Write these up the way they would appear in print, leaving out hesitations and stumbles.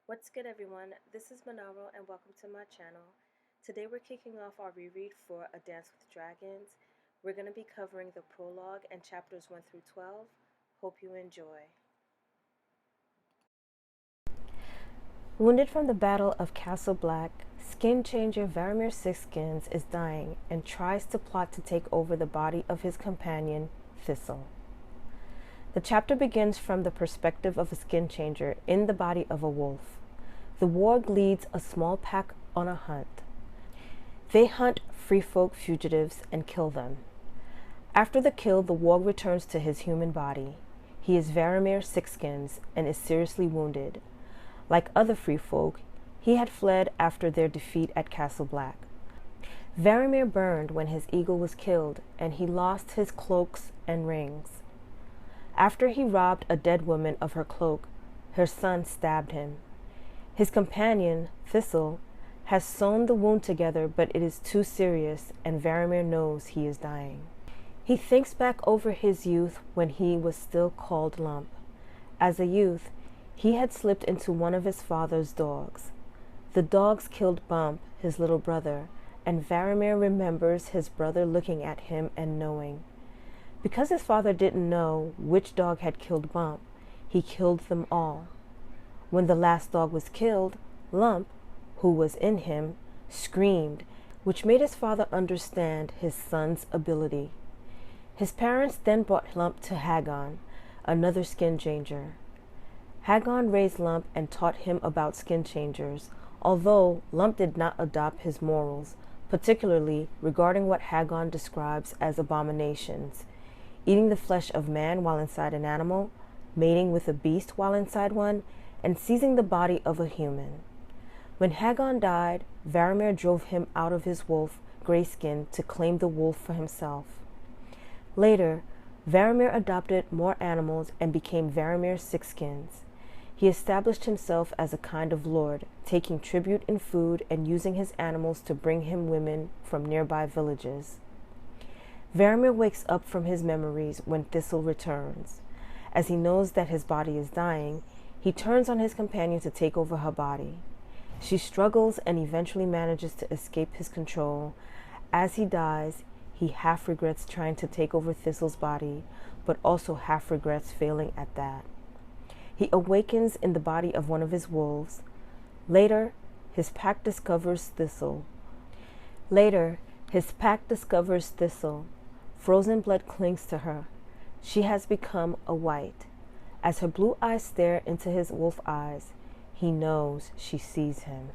What's good, everyone? This is Manaro and welcome to my channel. Today we're kicking off our reread for A Dance with Dragons. We're going to be covering the prologue and chapters 1 through 12. Hope you enjoy. Wounded from the Battle of Castle Black, skin changer Varamyr Sixskins is dying and tries to plot to take over the body of his companion, Thistle. The chapter begins from the perspective of a skin changer in the body of a wolf. The warg leads a small pack on a hunt. They hunt free folk fugitives and kill them. After the kill, the warg returns to his human body. He is Varamyr Sixskins and is seriously wounded. Like other free folk, he had fled after their defeat at Castle Black. Varamyr burned when his eagle was killed, and he lost his cloaks and rings. After he robbed a dead woman of her cloak, her son stabbed him. His companion, Thistle, has sewn the wound together, but it is too serious, and Varamyr knows he is dying. He thinks back over his youth when he was still called Lump. As a youth, he had slipped into one of his father's dogs. The dogs killed Bump, his little brother, and Varamyr remembers his brother looking at him and knowing. Because his father didn't know which dog had killed Bump, he killed them all. When the last dog was killed, Lump, who was in him, screamed, which made his father understand his son's ability. His parents then brought Lump to Hagon, another skin changer. Hagon raised Lump and taught him about skin changers, although Lump did not adopt his morals, particularly regarding what Hagon describes as abominations: eating the flesh of man while inside an animal, mating with a beast while inside one, and seizing the body of a human. When Hagon died, Varamyr drove him out of his wolf, Greyskin, to claim the wolf for himself. Later, Varamyr adopted more animals and became Varamyr Sixskins. He established himself as a kind of lord, taking tribute in food and using his animals to bring him women from nearby villages. Varamyr wakes up from his memories when Thistle returns. As he knows that his body is dying, he turns on his companion to take over her body. She struggles and eventually manages to escape his control. As he dies, he half regrets trying to take over Thistle's body, but also half regrets failing at that. He awakens in the body of one of his wolves. Later, his pack discovers Thistle. Frozen blood clings to her. She has become a white. As her blue eyes stare into his wolf eyes, he knows she sees him.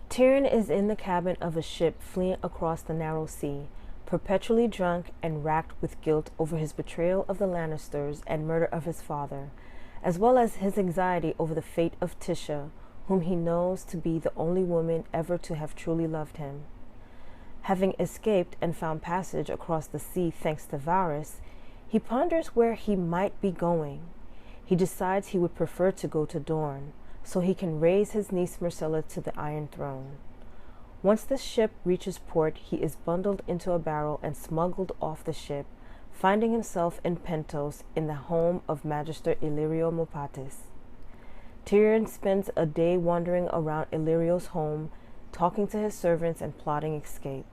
Tyrion is in the cabin of a ship fleeing across the narrow sea, perpetually drunk and racked with guilt over his betrayal of the Lannisters and murder of his father, as well as his anxiety over the fate of Tisha, whom he knows to be the only woman ever to have truly loved him. Having escaped and found passage across the sea thanks to Varys, he ponders where he might be going. He decides he would prefer to go to Dorne, so he can raise his niece Myrcella to the Iron Throne. Once the ship reaches port, he is bundled into a barrel and smuggled off the ship, finding himself in Pentos in the home of Magister Illyrio Mopatis. Tyrion spends a day wandering around Illyrio's home, talking to his servants and plotting escape.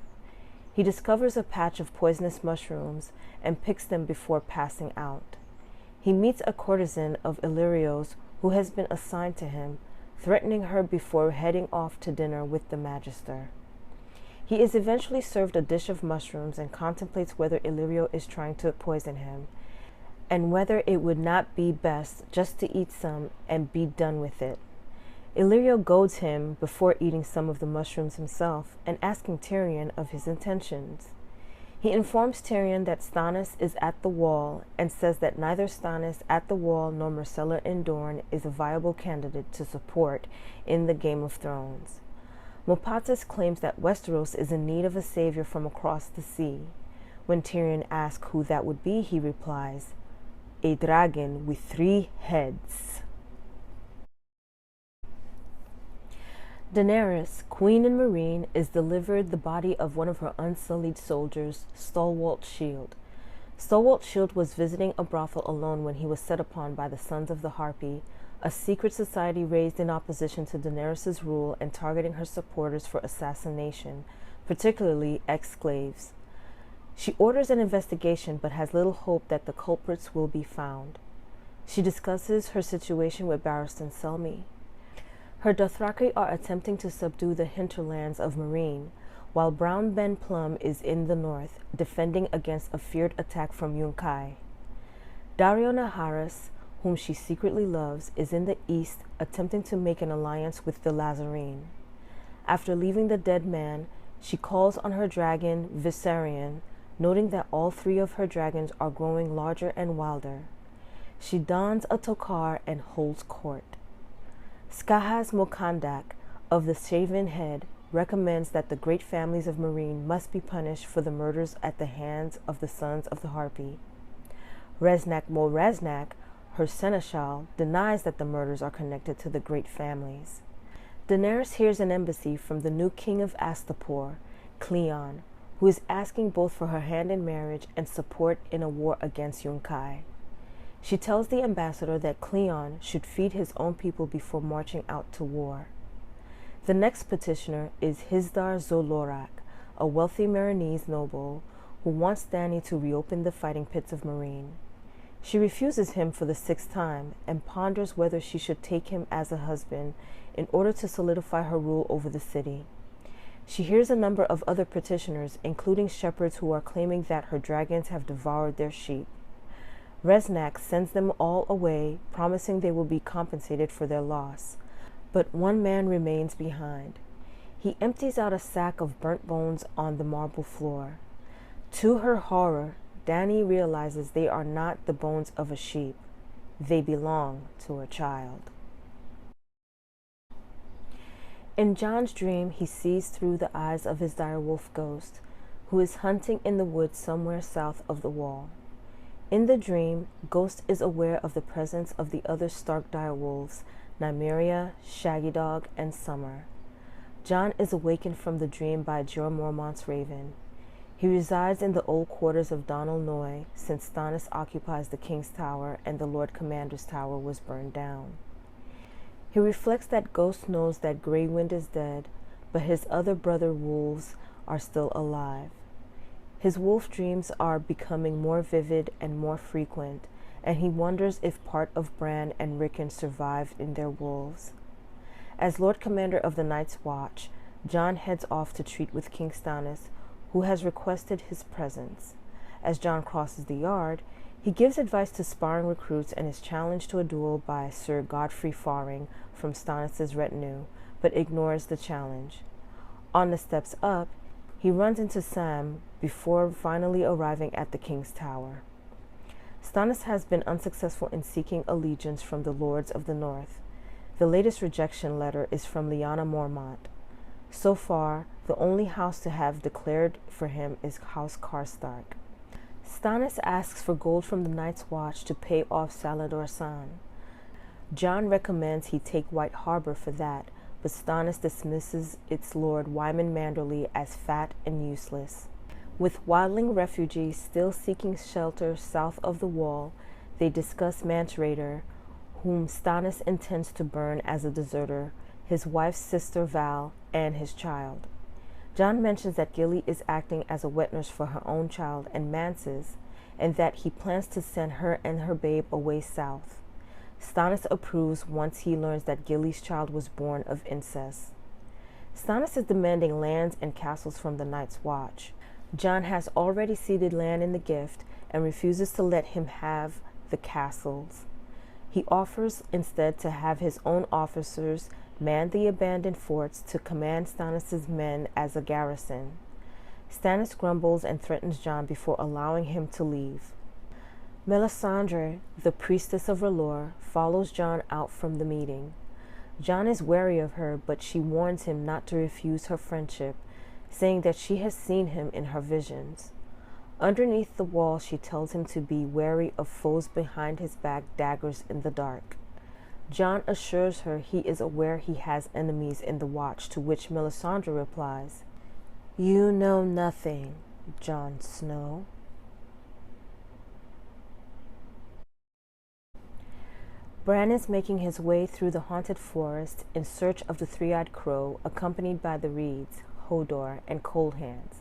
He discovers a patch of poisonous mushrooms and picks them before passing out. He meets a courtesan of Illyrio's who has been assigned to him, threatening her before heading off to dinner with the Magister. He is eventually served a dish of mushrooms and contemplates whether Illyrio is trying to poison him, and whether it would not be best just to eat some and be done with it. Illyrio goads him before eating some of the mushrooms himself and asking Tyrion of his intentions. He informs Tyrion that Stannis is at the Wall and says that neither Stannis at the Wall nor Myrcella in Dorne is a viable candidate to support in the Game of Thrones. Mopatis claims that Westeros is in need of a savior from across the sea. When Tyrion asks who that would be, he replies, "A dragon with 3 heads." Daenerys, Queen and Marine, is delivered the body of one of her unsullied soldiers' stalwart shield. Stowalt Shield was visiting a brothel alone when he was set upon by the Sons of the Harpy, a secret society raised in opposition to Daenerys' rule and targeting her supporters for assassination, particularly ex-slaves. She orders an investigation but has little hope that the culprits will be found. She discusses her situation with Barristan Selmy. Her Dothraki are attempting to subdue the hinterlands of Meereen, while Brown Ben Plum is in the north, defending against a feared attack from Yunkai. Daario Naharis, whom she secretly loves, is in the east, attempting to make an alliance with the Lazarene. After leaving the dead man, she calls on her dragon Viserion, noting that all three of her dragons are growing larger and wilder. She dons a tokar and holds court. Skahaz Mokandak of the Shaven Head recommends that the great families of Meereen must be punished for the murders at the hands of the Sons of the Harpy. Resnak Moresnak, her seneschal, denies that the murders are connected to the great families. Daenerys hears an embassy from the new king of Astapor, Cleon, who is asking both for her hand in marriage and support in a war against Yunkai. She tells the ambassador that Cleon should feed his own people before marching out to war. The next petitioner is Hizdar Zolorak, a wealthy Meereenese noble who wants Dany to reopen the fighting pits of Meereen. She refuses him for the 6th time and ponders whether she should take him as a husband in order to solidify her rule over the city. She hears a number of other petitioners, including shepherds who are claiming that her dragons have devoured their sheep. Resnak sends them all away, promising they will be compensated for their loss. But one man remains behind. He empties out a sack of burnt bones on the marble floor. To her horror, Dany realizes they are not the bones of a sheep. They belong to a child. In Jon's dream, he sees through the eyes of his direwolf ghost, who is hunting in the woods somewhere south of the wall. In the dream, Ghost is aware of the presence of the other Stark direwolves, Nymeria, Shaggy Dog, and Summer. Jon is awakened from the dream by Jorah Mormont's raven. He resides in the old quarters of Donal Noy, since Stannis occupies the King's Tower and the Lord Commander's Tower was burned down. He reflects that Ghost knows that Grey Wind is dead, but his other brother wolves are still alive. His wolf dreams are becoming more vivid and more frequent, and he wonders if part of Bran and Rickon survived in their wolves. As Lord Commander of the Night's Watch, Jon heads off to treat with King Stannis, who has requested his presence. As Jon crosses the yard, he gives advice to sparring recruits and is challenged to a duel by Sir Godfrey Faring from Stannis' retinue, but ignores the challenge. On the steps up, he runs into Sam before finally arriving at the King's Tower. Stannis has been unsuccessful in seeking allegiance from the Lords of the North. The latest rejection letter is from Lyanna Mormont. So far, the only house to have declared for him is House Karstark. Stannis asks for gold from the Night's Watch to pay off Salador San. Jon recommends he take White Harbor for that, but Stannis dismisses its lord Wyman Manderly as fat and useless. With wildling refugees still seeking shelter south of the wall, they discuss Mance Rayder, whom Stannis intends to burn as a deserter, his wife's sister Val, and his child. Jon mentions that Gilly is acting as a wet nurse for her own child and Mance's, and that he plans to send her and her babe away south. Stannis approves once he learns that Gilly's child was born of incest. Stannis is demanding lands and castles from the Night's Watch. Jon has already ceded land in the gift and refuses to let him have the castles. He offers instead to have his own officers man the abandoned forts to command Stannis' men as a garrison. Stannis grumbles and threatens Jon before allowing him to leave. Melisandre, the priestess of R'hllor, follows Jon out from the meeting. Jon is wary of her, but she warns him not to refuse her friendship, saying that she has seen him in her visions. Underneath the wall, she tells him to be wary of foes behind his back, daggers in the dark. Jon assures her he is aware he has enemies in the Watch, to which Melisandre replies, "You know nothing, Jon Snow." Bran is making his way through the haunted forest in search of the three-eyed crow, accompanied by the Reeds, Hodor, and Cold Hands.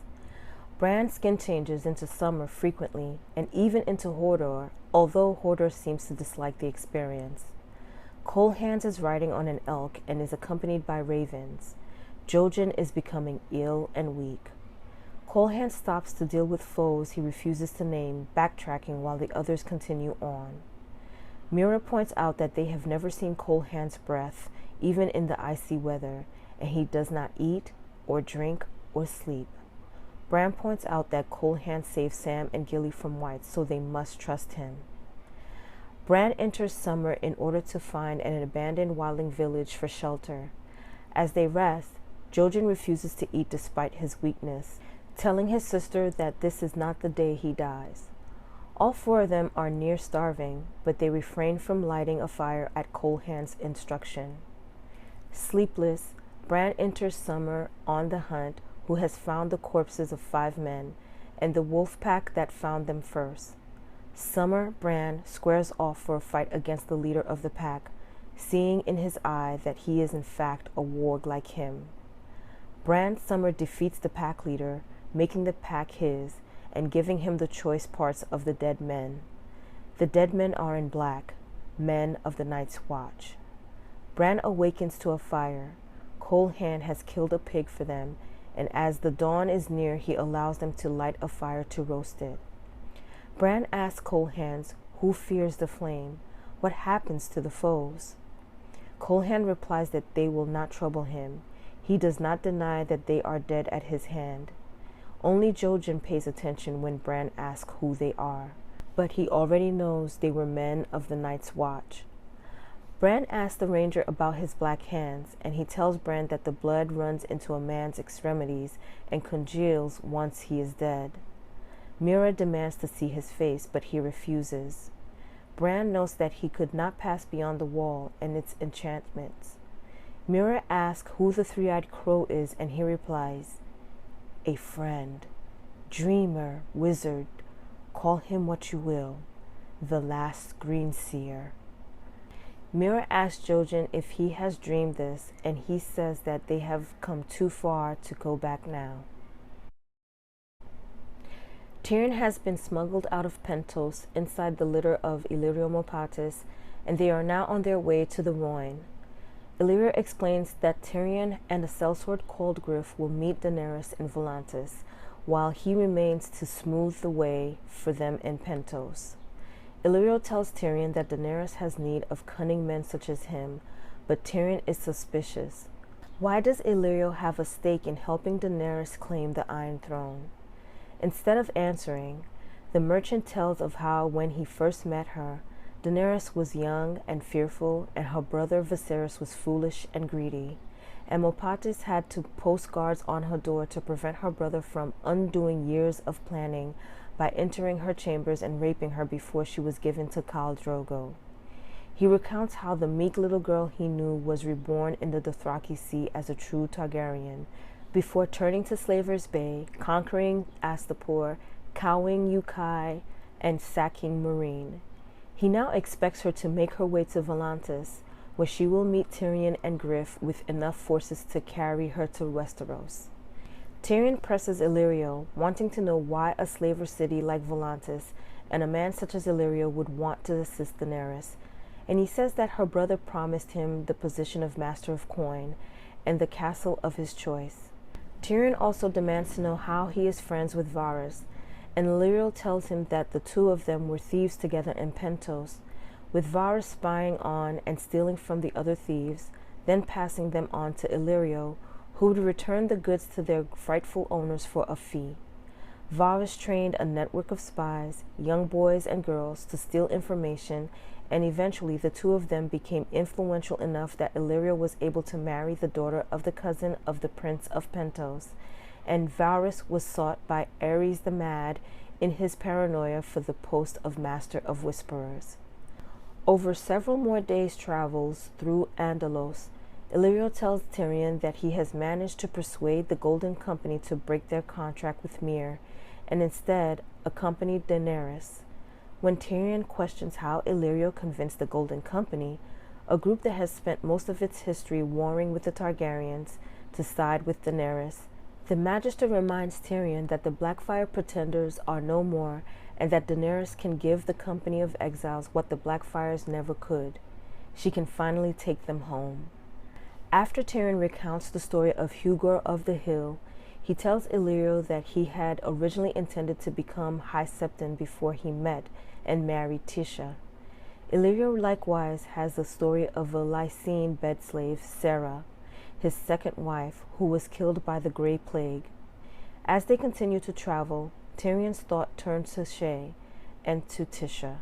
Bran's skin changes into summer frequently, and even into Hodor, although Hodor seems to dislike the experience. Cold Hands is riding on an elk and is accompanied by ravens. Jojen is becoming ill and weak. Cold Hands stops to deal with foes he refuses to name, backtracking while the others continue on. Mira points out that they have never seen Cold Hands' breath, even in the icy weather, and he does not eat, or drink, or sleep. Bran points out that Cold Hands saved Sam and Gilly from whites, so they must trust him. Bran enters summer in order to find an abandoned wildling village for shelter. As they rest, Jojen refuses to eat despite his weakness, telling his sister that this is not the day he dies. All four of them are near starving, but they refrain from lighting a fire at Cold Hands' instruction. Sleepless, Bran enters summer on the hunt, who has found the corpses of 5 men, and the wolf pack that found them first. Summer Bran squares off for a fight against the leader of the pack, seeing in his eye that he is in fact a warg like him. Bran Summer defeats the pack leader, making the pack his, and giving him the choice parts of the dead men. The dead men are in black, men of the Night's Watch. Bran awakens to a fire. Cold Hand has killed a pig for them, and as the dawn is near, he allows them to light a fire to roast it. Bran asks Cold Hands who fears the flame, what happens to the foes. Cold Hand replies that they will not trouble him. He does not deny that they are dead at his hand. Only Jojen pays attention when Bran asks who they are, but he already knows they were men of the Night's Watch. Bran asks the ranger about his black hands, and he tells Bran that the blood runs into a man's extremities and congeals once he is dead. Mira demands to see his face, but he refuses. Bran knows that he could not pass beyond the wall and its enchantments. Mira asks who the three-eyed crow is, and he replies, "A friend, dreamer, wizard, call him what you will, the last green seer." Mira asks Jojen if he has dreamed this, and he says that they have come too far to go back now. Tyrion has been smuggled out of Pentos inside the litter of Illyrio Mopatis, and they are now on their way to the Rhoyne. Illyrio explains that Tyrion and a sellsword called Griff will meet Daenerys in Volantis, while he remains to smooth the way for them in Pentos. Illyrio tells Tyrion that Daenerys has need of cunning men such as him, but Tyrion is suspicious. Why does Illyrio have a stake in helping Daenerys claim the Iron Throne? Instead of answering, the merchant tells of how when he first met her, Daenerys was young and fearful, and her brother Viserys was foolish and greedy, and Mopatis had to post guards on her door to prevent her brother from undoing years of planning by entering her chambers and raping her before she was given to Khal Drogo. He recounts how the meek little girl he knew was reborn in the Dothraki Sea as a true Targaryen, before turning to Slaver's Bay, conquering Astapor, cowing Yunkai, and sacking Meereen. He now expects her to make her way to Volantis, where she will meet Tyrion and Griff with enough forces to carry her to Westeros. Tyrion presses Illyrio, wanting to know why a slaver city like Volantis and a man such as Illyrio would want to assist Daenerys, and he says that her brother promised him the position of Master of Coin and the castle of his choice. Tyrion also demands to know how he is friends with Varys, and Illyrio tells him that the two of them were thieves together in Pentos, with Varys spying on and stealing from the other thieves, then passing them on to Illyrio, who would return the goods to their rightful owners for a fee. Varys trained a network of spies, young boys and girls, to steal information, and eventually the two of them became influential enough that Illyrio was able to marry the daughter of the cousin of the Prince of Pentos, and Varys was sought by Aerys the Mad in his paranoia for the post of Master of Whisperers. Over several more days' travels through Andalos, Illyrio tells Tyrion that he has managed to persuade the Golden Company to break their contract with Myr, and instead accompany Daenerys. When Tyrion questions how Illyrio convinced the Golden Company, a group that has spent most of its history warring with the Targaryens, to side with Daenerys, the Magister reminds Tyrion that the Blackfyre pretenders are no more, and that Daenerys can give the Company of Exiles what the Blackfyres never could. She can finally take them home. After Tyrion recounts the story of Hugor of the Hill, he tells Illyrio that he had originally intended to become High Septon before he met and married Tisha. Illyrio likewise has the story of a Lycian bedslave, Sarah, his second wife, who was killed by the Grey Plague. As they continue to travel, Tyrion's thought turns to Shae and to Tisha.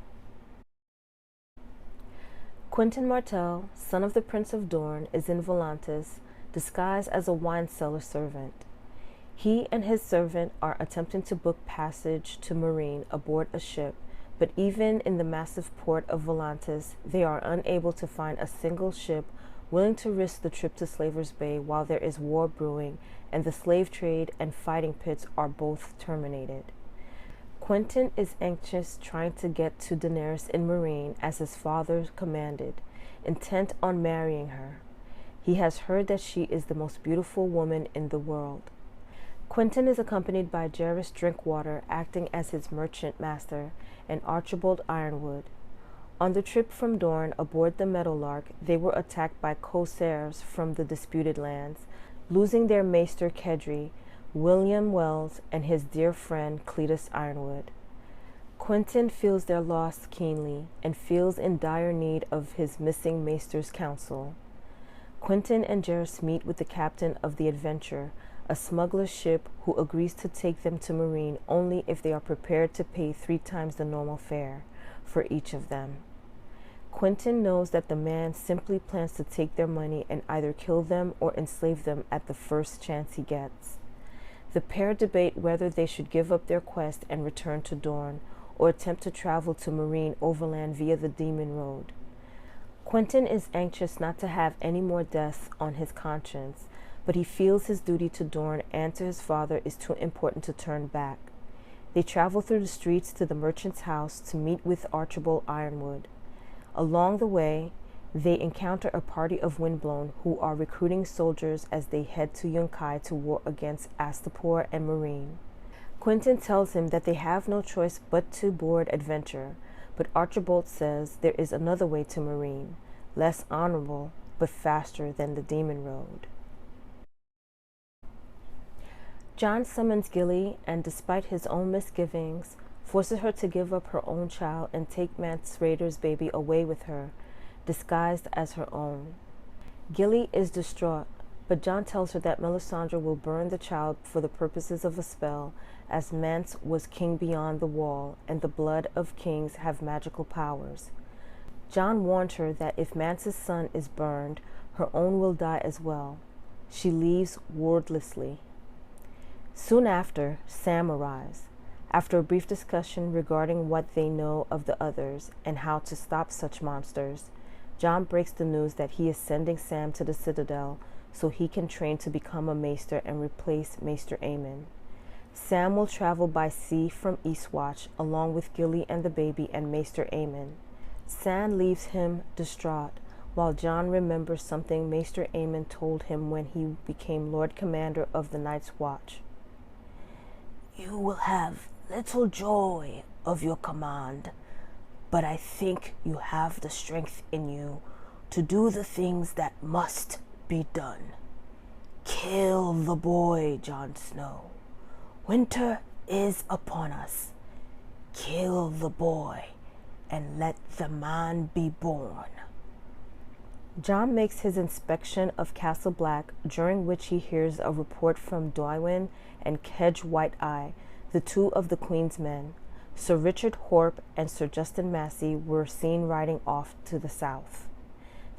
Quentyn Martell, son of the Prince of Dorne, is in Volantis, disguised as a wine cellar servant. He and his servant are attempting to book passage to Meereen aboard a ship, but even in the massive port of Volantis, they are unable to find a single ship willing to risk the trip to Slaver's Bay while there is war brewing and the slave trade and fighting pits are both terminated. Quentyn is anxious, trying to get to Daenerys in Meereen as his father commanded, intent on marrying her. He has heard that she is the most beautiful woman in the world. Quentyn is accompanied by Jairus Drinkwater, acting as his merchant master, and Archibald Ironwood. On the trip from Dorne aboard the Meadowlark, they were attacked by corsairs from the disputed lands, losing their maester Kedry, William Wells, and his dear friend Cletus Ironwood. Quentyn feels their loss keenly and feels in dire need of his missing maester's counsel. Quentyn and Jairus meet with the captain of the Adventure, a smuggler's ship who agrees to take them to Meereen only if they are prepared to pay 3 times the normal fare for each of them. Quentyn knows that the man simply plans to take their money and either kill them or enslave them at the first chance he gets. The pair debate whether they should give up their quest and return to Dorne, or attempt to travel to Meereen overland via the Demon Road. Quentyn is anxious not to have any more deaths on his conscience, but he feels his duty to Dorne and to his father is too important to turn back. They travel through the streets to the merchant's house to meet with Archibald Ironwood. Along the way, they encounter a party of Windblown who are recruiting soldiers as they head to Yunkai to war against Astapor and Meereen. Quentyn tells him that they have no choice but to board Adventure, but Archibald says there is another way to Meereen, less honorable but faster than the Demon Road. Jon summons Gilly and, despite his own misgivings, forces her to give up her own child and take Mance Rayder's baby away with her, disguised as her own. Gilly is distraught, but Jon tells her that Melisandre will burn the child for the purposes of a spell, as Mance was king beyond the wall, and the blood of kings have magical powers. Jon warned her that if Mance's son is burned, her own will die as well. She leaves wordlessly. Soon after, Sam arrives. After a brief discussion regarding what they know of the others and how to stop such monsters, Jon breaks the news that he is sending Sam to the Citadel so he can train to become a maester and replace Maester Aemon. Sam will travel by sea from Eastwatch along with Gilly and the baby and Maester Aemon. Sam leaves him distraught, while Jon remembers something Maester Aemon told him when he became Lord Commander of the Night's Watch. "You will have little joy of your command, but I think you have the strength in you to do the things that must be done. Kill the boy, Jon Snow. Winter is upon us. Kill the boy and let the man be born." Jon makes his inspection of Castle Black, during which he hears a report from Dwywin and Kedge White-Eye, the 2 of the Queen's men. Sir Richard Horpe and Sir Justin Massey were seen riding off to the south.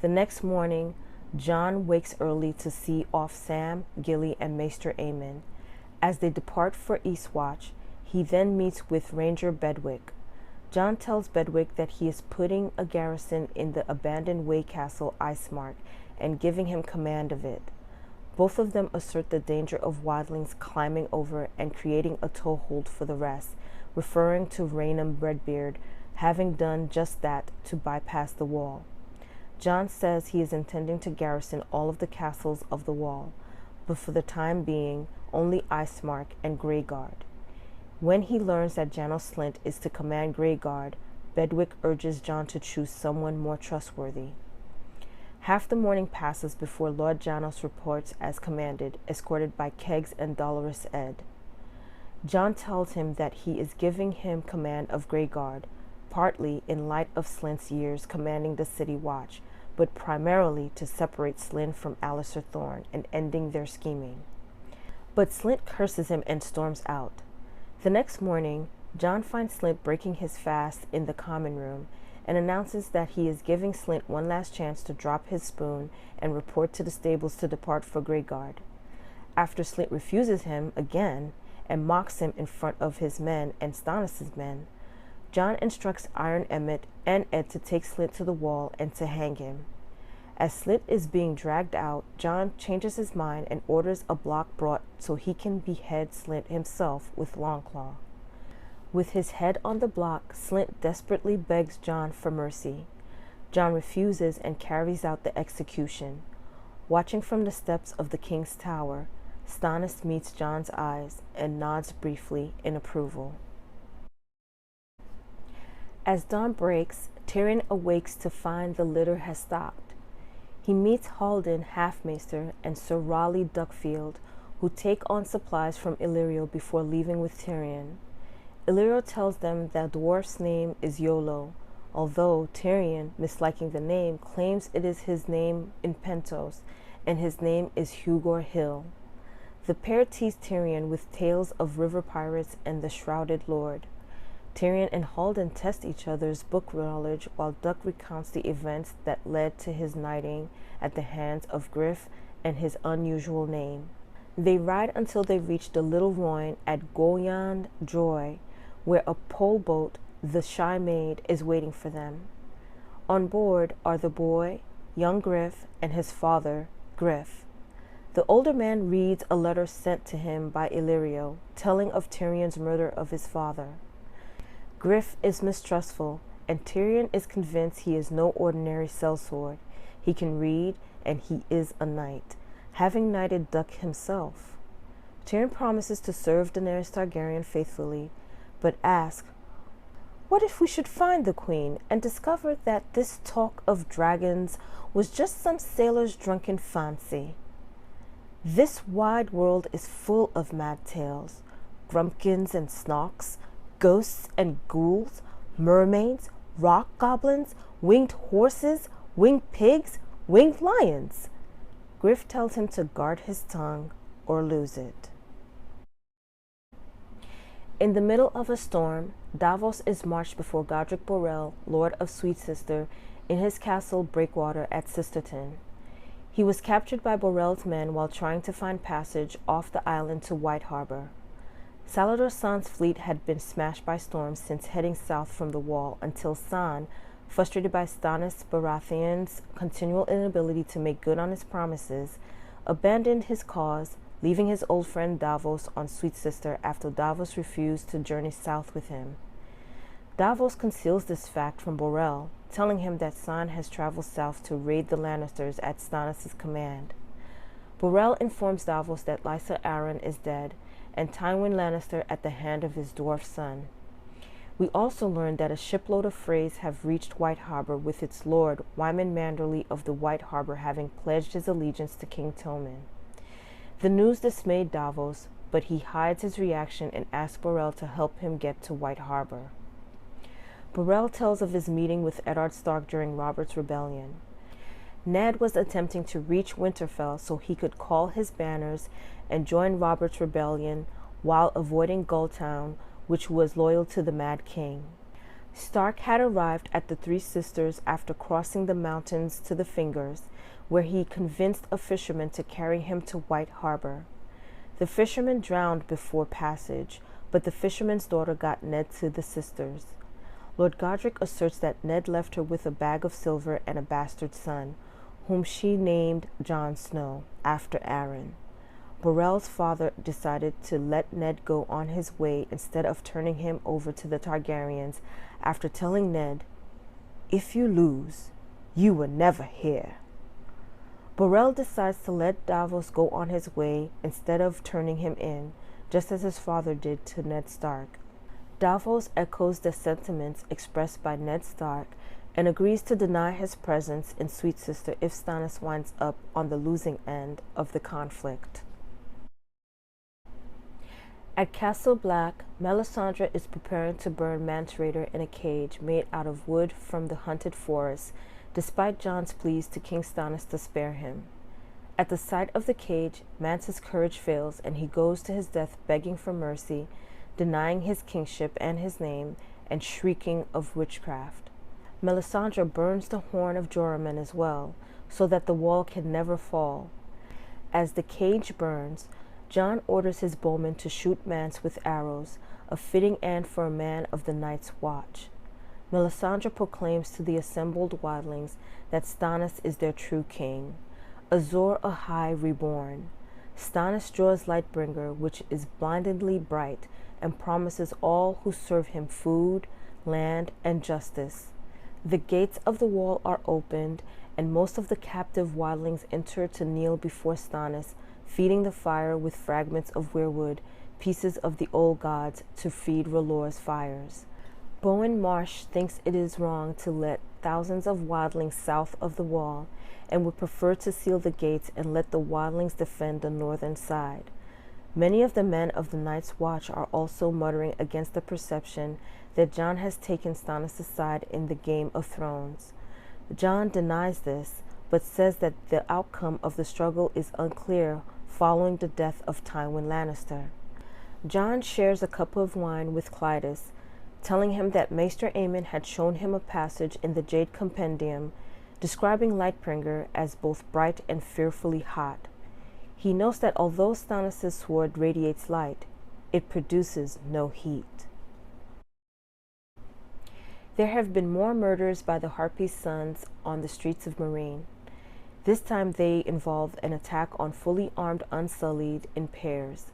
The next morning, Jon wakes early to see off Sam, Gilly, and Maester Aemon. As they depart for Eastwatch, he then meets with Ranger Bedwick. Jon tells Bedwick that he is putting a garrison in the abandoned Way Castle Icemark and giving him command of it. Both of them assert the danger of wildlings climbing over and creating a toehold for the rest, referring to Raynham Redbeard, having done just that to bypass the wall. Jon says he is intending to garrison all of the castles of the wall, but for the time being, only Icemark and Greyguard. When he learns that Janos Slynt is to command Greyguard, Bedwyck urges Jon to choose someone more trustworthy. Half the morning passes before Lord Janos reports as commanded, escorted by Keggs and Dolorous Ed. Jon tells him that he is giving him command of Greyguard, partly in light of Slynt's years commanding the City Watch, but primarily to separate Slynt from Alliser Thorne and ending their scheming. But Slynt curses him and storms out. The next morning, Jon finds Slynt breaking his fast in the common room and announces that he is giving Slynt one last chance to drop his spoon and report to the stables to depart for Greyguard. After Slynt refuses him again and mocks him in front of his men and Stannis' men, Jon instructs Iron Emmett and Ed to take Slynt to the wall and to hang him. As Slynt is being dragged out, Jon changes his mind and orders a block brought so he can behead Slynt himself with Longclaw. With his head on the block, Slynt desperately begs Jon for mercy. Jon refuses and carries out the execution. Watching from the steps of the King's Tower, Stannis meets Jon's eyes and nods briefly in approval. As dawn breaks, Tyrion awakes to find the litter has stopped. He meets Haldon Halfmaester and Sir Raleigh Duckfield, who take on supplies from Illyrio before leaving with Tyrion. Illyrio tells them that the dwarf's name is Iolo, although Tyrion, misliking the name, claims it is his name in Pentos, and his name is Hugor Hill. The pair tease Tyrion with tales of river pirates and the Shrouded Lord. Tyrion and Haldon test each other's book knowledge while Duck recounts the events that led to his knighting at the hands of Griff and his unusual name. They ride until they reach the Little Royne at Goyand Joy, where a pole boat, the Shy Maid, is waiting for them. On board are the boy, young Griff, and his father, Griff. The older man reads a letter sent to him by Illyrio, telling of Tyrion's murder of his father. Griff is mistrustful, and Tyrion is convinced he is no ordinary sellsword. He can read, and he is a knight, having knighted Duck himself. Tyrion promises to serve Daenerys Targaryen faithfully, but asks, "What if we should find the queen and discover that this talk of dragons was just some sailor's drunken fancy? This wide world is full of mad tales, grumpkins and snarks, ghosts and ghouls, mermaids, rock goblins, winged horses, winged pigs, winged lions." Griff tells him to guard his tongue or lose it. In the middle of a storm, Davos is marched before Godric Borrell, Lord of Sweet Sister, in his castle Breakwater at Sisterton. He was captured by Borrell's men while trying to find passage off the island to White Harbor. Salladhor Saan's fleet had been smashed by storms since heading south from the wall until Saan, frustrated by Stannis Baratheon's continual inability to make good on his promises, abandoned his cause, leaving his old friend Davos on Sweet Sister after Davos refused to journey south with him. Davos conceals this fact from Borrell, telling him that Saan has traveled south to raid the Lannisters at Stannis' command. Borrell informs Davos that Lysa Arryn is dead, and Tywin Lannister at the hand of his dwarf son. We also learned that a shipload of Freys have reached White Harbor, with its lord, Wyman Manderly of the White Harbor, having pledged his allegiance to King Tommen. The news dismayed Davos, but he hides his reaction and asks Borrell to help him get to White Harbor. Borrell tells of his meeting with Eddard Stark during Robert's rebellion. Ned was attempting to reach Winterfell so he could call his banners and join Robert's rebellion while avoiding Gulltown, which was loyal to the Mad King. Stark had arrived at the Three Sisters after crossing the mountains to the Fingers, where he convinced a fisherman to carry him to White Harbor. The fisherman drowned before passage, but the fisherman's daughter got Ned to the sisters. Lord Godric asserts that Ned left her with a bag of silver and a bastard son, whom she named Jon Snow, after Arryn. Borel's father decided to let Ned go on his way instead of turning him over to the Targaryens after telling Ned, "If you lose, you will never hear." Borel decides to let Davos go on his way instead of turning him in, just as his father did to Ned Stark. Davos echoes the sentiments expressed by Ned Stark and agrees to deny his presence in Sweet Sister if Stannis winds up on the losing end of the conflict. At Castle Black, Melisandre is preparing to burn Mance Rayder in a cage made out of wood from the hunted forest, despite Jon's pleas to King Stannis to spare him. At the sight of the cage, Mance's courage fails and he goes to his death begging for mercy, denying his kingship and his name, and shrieking of witchcraft. Melisandre burns the horn of Joramun as well, so that the wall can never fall. As the cage burns, Jon orders his bowmen to shoot Mance with arrows, a fitting end for a man of the Night's Watch. Melisandre proclaims to the assembled wildlings that Stannis is their true king, Azor Ahai reborn. Stannis draws Lightbringer, which is blindingly bright, and promises all who serve him food, land, and justice. The gates of the wall are opened, and most of the captive wildlings enter to kneel before Stannis, feeding the fire with fragments of weirwood, pieces of the old gods, to feed R'hllor's fires. Bowen Marsh thinks it is wrong to let thousands of wildlings south of the wall, and would prefer to seal the gates and let the wildlings defend the northern side. Many of the men of the Night's Watch are also muttering against the perception that Jon has taken Stannis' side in the Game of Thrones. Jon denies this, but says that the outcome of the struggle is unclear following the death of Tywin Lannister. Jon shares a cup of wine with Clydas, telling him that Maester Aemon had shown him a passage in the Jade Compendium describing Lightbringer as both bright and fearfully hot. He notes that although Stannis' sword radiates light, it produces no heat. There have been more murders by the Harpy's sons on the streets of Meereen. This time they involved an attack on fully armed Unsullied in pairs.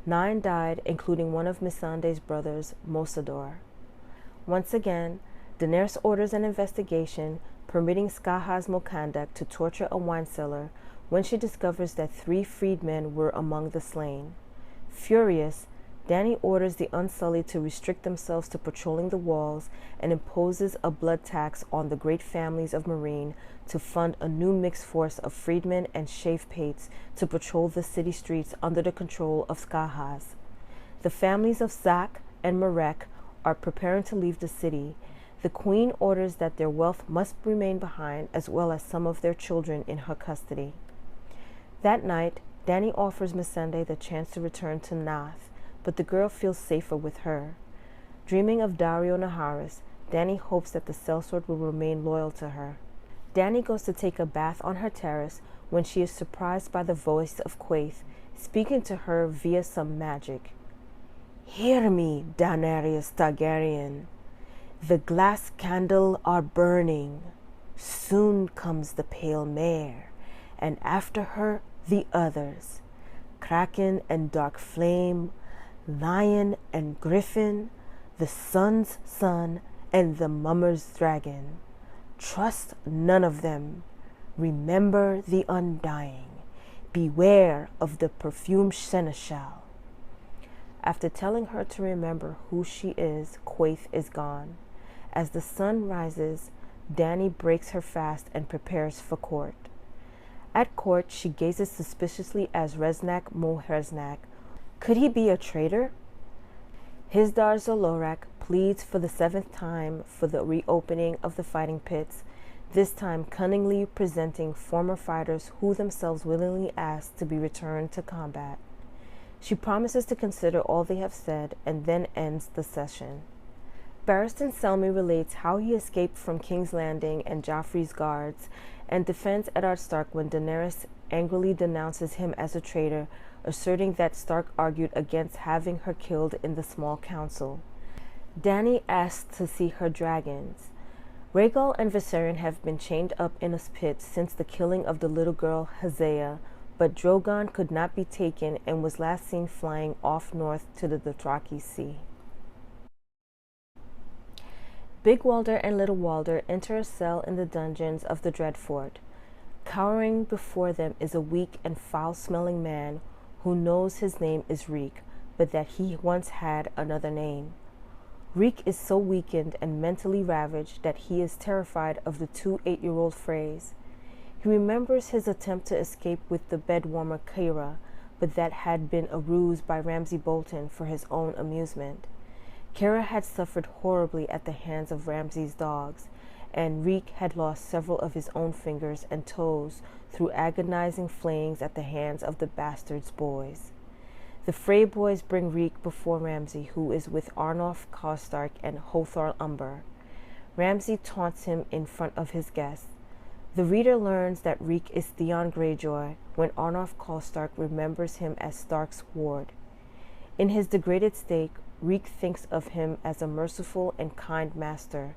9 died, including one of Missandei's brothers, Mosador. Once again, Daenerys orders an investigation, permitting Skahaz Mokandak to torture a wine cellar when she discovers that 3 freedmen were among the slain. Furious, Dany orders the Unsullied to restrict themselves to patrolling the walls and imposes a blood tax on the great families of Meereen to fund a new mixed force of freedmen and shave pates to patrol the city streets under the control of Skahaz. The families of Zak and Marek are preparing to leave the city. The queen orders that their wealth must remain behind, as well as some of their children in her custody. That night, Dany offers Missandei the chance to return to Nath, but the girl feels safer with her. Dreaming of Daario Naharis, Dany hopes that the sellsword will remain loyal to her. Dany goes to take a bath on her terrace when she is surprised by the voice of Quaithe, speaking to her via some magic. "Hear me, Daenerys Targaryen. The glass candle are burning. Soon comes the pale mare, and after her the others, Kraken and Dark Flame, Lion and Griffin, the Sun's Son and the Mummer's Dragon. Trust none of them. Remember the Undying. Beware of the perfumed seneschal." After telling her to remember who she is, Quaithe is gone. As the sun rises, Dany breaks her fast and prepares for court. At court, she gazes suspiciously as Reznak Moherznak. Could he be a traitor? Hizdar Zolorak pleads for the 7th time for the reopening of the fighting pits, this time cunningly presenting former fighters who themselves willingly ask to be returned to combat. She promises to consider all they have said and then ends the session. Barristan Selmy relates how he escaped from King's Landing and Joffrey's guards and defends Eddard Stark when Daenerys angrily denounces him as a traitor, asserting that Stark argued against having her killed in the small council. Dany asks to see her dragons. Rhaegal and Viserion have been chained up in a pit since the killing of the little girl Hosea, but Drogon could not be taken and was last seen flying off north to the Dothraki Sea. Big Walder and Little Walder enter a cell in the dungeons of the Dreadfort. Cowering before them is a weak and foul-smelling man who knows his name is Reek, but that he once had another name. Reek is so weakened and mentally ravaged that he is terrified of the two 8-year-old Freys. He remembers his attempt to escape with the bedwarmer Kira, but that had been a ruse by Ramsay Bolton for his own amusement. Kira had suffered horribly at the hands of Ramsay's dogs, and Reek had lost several of his own fingers and toes through agonizing flayings at the hands of the bastard's boys. The Frey boys bring Reek before Ramsay, who is with Arnulf Karstark and Hothar Umber. Ramsay taunts him in front of his guests. The reader learns that Reek is Theon Greyjoy when Arnulf Karstark remembers him as Stark's ward. In his degraded state, Reek thinks of him as a merciful and kind master.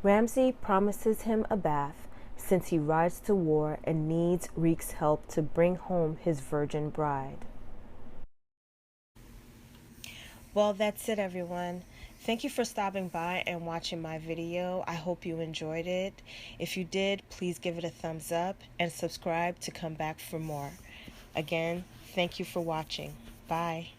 Ramsay promises him a bath, since he rides to war and needs Reek's help to bring home his virgin bride. Well, that's it, everyone. Thank you for stopping by and watching my video. I hope you enjoyed it. If you did, please give it a thumbs up and subscribe to come back for more. Again, thank you for watching. Bye.